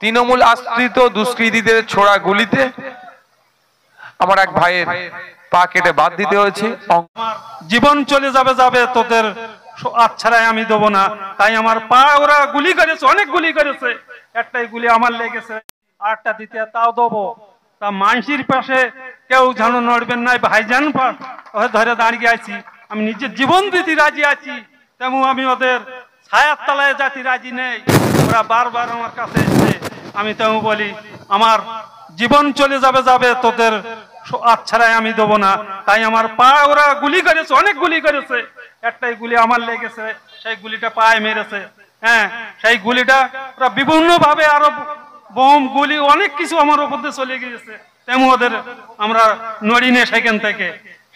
তৃণমূল আশ্রিত দুষ্কৃতীদের ছোড়া গুলিতে আমার এক ভাইয়ের পা কেটে বাদ দিতে হয়েছে। জীবন চলে যাবে তোদের আচ্ছাড়াই আমি দেবো না, তাই আমার পা ওরা গুলি করেছে, অনেক গুলি করেছে, একটাই গুলি আমার লেগেছে, আরটা দিতে তাও দেবো। তা মানসির পাশে কেউ যেন নড়বেন নাই, ভাইজান ধরে দাঁড়িয়ে আছি, আমি নিজের জীবন দিতে রাজি আছি, তেমন আমি ওদের ছায়ার তলায় যাতে রাজি নেই। ওরা বারবার আমার কাছে এসছে, আমি তেমন বলি আমার জীবন চলে যাবে তোদের আচ্ছাড়াই আমি দেবো না, তাই আমার পা ওরা গুলি করেছে, অনেক গুলি করেছে, একটাই গুলি আমার লেগেছে, সেই গুলিটা পায়ে মেরেছে। হ্যাঁ, সেই গুলিটা ওরা বিভিন্ন ভাবে আরো বোম গুলি অনেক কিছু আমার উপর দিয়ে চলে গিয়েছে, তেমন ওদের আমরা নড়ি নে সেখান থেকে।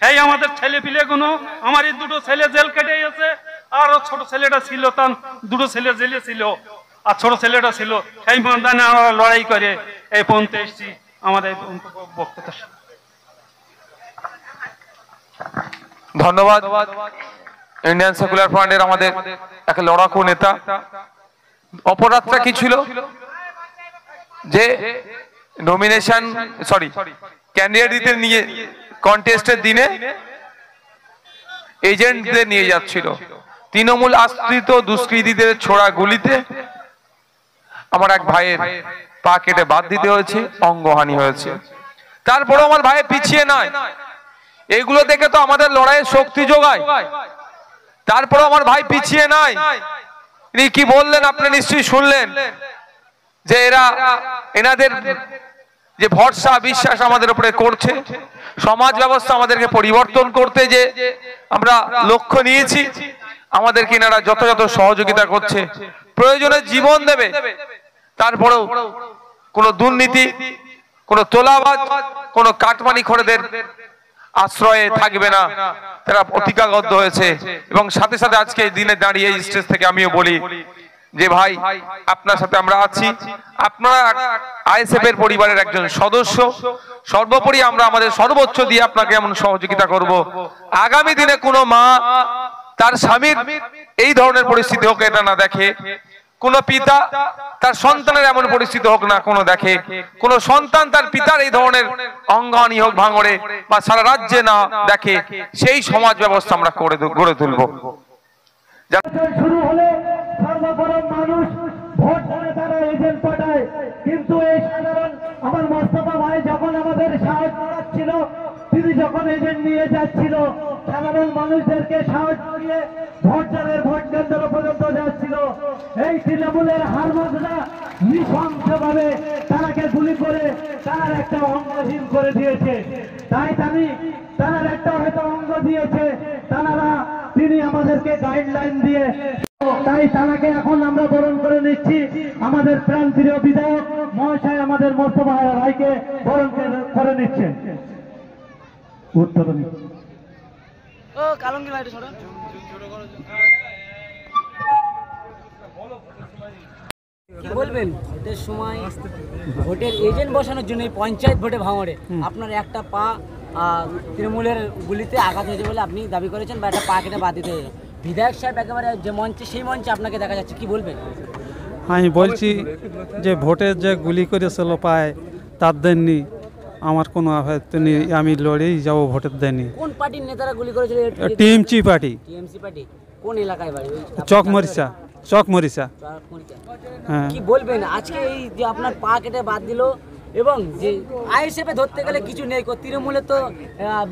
সেই আমাদের ছেলে পিলে গুলো, আমার এই দুটো ছেলে জেল কেটে গেছে, আর ছোট ছেলেটা ছিল, তার দুটো ছেলে জেলে ছিল, আর ছোট ছেলেটা ছিল, সেই ময়দানে আমরা লড়াই করে এই পর্যন্ত এসেছি। আমাদের বক্তব্য ধন্যবাদ। ইন্ডিয়ান সেকুলার ফ্রন্টের আমাদের এক লড়াকু নেতা। অপরাধটা কি ছিল যে নমিনেশন ক্যান্ডিডেট দিতে নিয়ে কন্টেস্টের দিনে এজেন্টদের নিয়ে যাচ্ছিল, তৃণমূল আশ্রিত দুষ্কৃতীদের ছোড়া গুলিতে আমার এক ভাইয়ের পা কেটে বাদ দিতে হয়েছে, অঙ্গহানি হয়েছে। তারপরে আমার ভাই পিছিয়ে নয়, এগুলো দেখে তো আমাদের লড়াইয়ের শক্তি যোগায়। তারপরে আমার ভাই পিছিয়ে নয়, ইনি কি বললেন আপনি নিশ্চয়ই শুনলেন, যে এনাদের যে ভরসা বিশ্বাস আমাদের উপরে করছে, সমাজ ব্যবস্থা আমাদেরকে পরিবর্তন করতে যে আমরা লক্ষ্য নিয়েছি, আমাদেরকে এনারা যথাযথ সহযোগিতা করছে, প্রয়োজনে জীবন দেবে। তারপরেও কোনো দুর্নীতি, কোনো তোলাবাজ, কোনো কাটমানি খোরেদের আশ্রয়ে থাকবে না, তারা প্রতিজ্ঞাবদ্ধ হয়েছে। এবং সাথে সাথে আজকে এই দিনে দাঁড়িয়ে এই স্টেজ থেকে আমিও বলি যে ভাই, আপনার সাথে আমরা আছি, আপনারা আইএসএফ এর পরিবারের একজন সদস্য, সর্বোপরি আমরা আমাদের সর্বোচ্চ দিয়ে আপনাকে এমন সহযোগিতা করব। আগামী দিনে কোনো মা তার স্বামীর এই ধরনের পরিস্থিতি হোক এটা না দেখে, কোন পিতা তার সন্তানের এমন পরিস্থিতি হোক না কোনো দেখে, কোন সন্তান তার পিতার এই ধরনের অঙ্গহানি হোক ভাঙড়ে বা সারা রাজ্যে না দেখে, সেই সমাজ ব্যবস্থা আমরা গড়ে তুলব। শুরু হলে সর্বগরম মানুষ ভোট করে তারা এজেন্ট পাঠায়, কিন্তু এই সাধারণ আমার মোস্তফা ভাই যখন আমাদের সাহায্য করাচ্ছিল, তিনি যখন এজেন্ট নিয়ে যাচ্ছিল, সাধারণ মানুষদেরকে সাহায্য দিয়ে ভোটারের ভোট কেন্দ্র পর্যন্ত যাচ্ছিল, এই তৃণমূলের হারমাজরা নৃশংসভাবে তারাকে গুলি করে তার একটা অঙ্গহীন করে দিয়েছে। তাই তার একটা হয়তো অঙ্গ দিয়েছে তারা, তিনি আমাদেরকে গাইডলাইন দিয়ে, তাই তাকে এখন আমরা বরণ করে নিচ্ছি। আমাদের প্রাণপ্রিয় বিধায়ক মহাশয় আমাদের মোস্তফা ভাইকে বরণ করে নিচ্ছেন। উত্তরণী কি বলবেন ভোটের সময় ভোটের এজেন্ট বসানোর জন্য পঞ্চায়েত ভোটে ভাঙড়ে আপনার একটা পা তৃণমূলের গুলিতে আঘাত হয়েছে বলে আপনি দাবি করেছেন, বা একটা পা কেটে বাদ দিতে হয়েছে। বিধায়ক সাহেব একেবারে যে মঞ্চে, সেই মঞ্চে আপনাকে দেখা যাচ্ছে, কি বলবেন? আমি বলছি যে ভোটের যে গুলি করেছিল পায় তার দেননি, আমার কোনো নেই, আমি লড়েই যাবো ভোটের দেননি। কোন পার্টির নেতারা গুলি করেছিল? TMC party. টিএমসি পার্টি কোন এলাকায় বাড়ি? চকমরিচা। হ্যাঁ, কি বলবেন আজকে এই যে আপনার পা কেটে বাদ দিল, এবং যে আইএসএফে ধরতে গেলে কিছু নেই, তৃণমূলে তো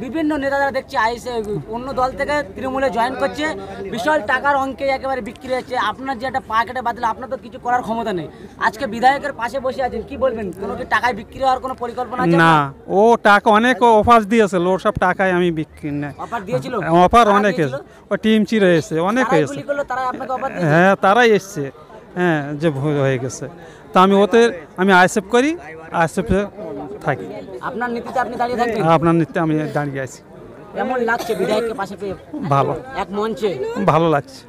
বিভিন্ন নেতারা দেখছি আইএসএফ অন্য দল থেকে তৃণমূলে জয়েন করছে, বিশাল টাকার অঙ্কে একেবারে বিক্রি হচ্ছে। আপনার যে একটা পা কেটে বাদ দিল, আপনার তো কিছু করার ক্ষমতা নেই। আজকে বিধায়কের পাশে বসে আছেন, কি বলবেন? কোনো কি টাকায় বিক্রি হওয়ার কোনো পরিকল্পনা আছে? না, ও টাকা অনেক অফার দিয়েছিল, ওর সব টাকায় আমি বিক্রি নাই। অফার দিয়েছিল? অফার অনেক এসে, ও টিএমসি রয়েছে, অনেক এসে। হ্যাঁ, তারাই এসছে। হ্যাঁ, যে ভুল হয়ে গেছে, তা আমি আইএসএফ করি, আইএসএফে থাকি। আপনার নীতিতে আপনি দাঁড়িয়ে থাকবেন? আপনার নীতিতে আমি দাঁড়িয়ে আছি। কেমন লাগছে বিধায়ককে পাশে পেয়ে? ভালো, এক মঞ্চে ভালো লাগছে।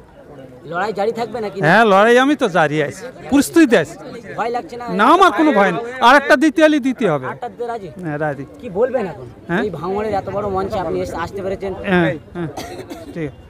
লড়াই জারি থাকবে নাকি? হ্যাঁ, লড়াই আমি তো জারি আছি, প্রস্তুতি আছি। ভয় লাগছে না? না, আমার কোনো ভয় নেই। আর একটা দিতে হলে দিতে হবে। রাজি? হ্যাঁ, রাজি। কি বলবেন এখন এই ভাঙড়ের এত বড় মঞ্চে আপনি আসতে পেরেছেন? হ্যাঁ, ঠিক আছে।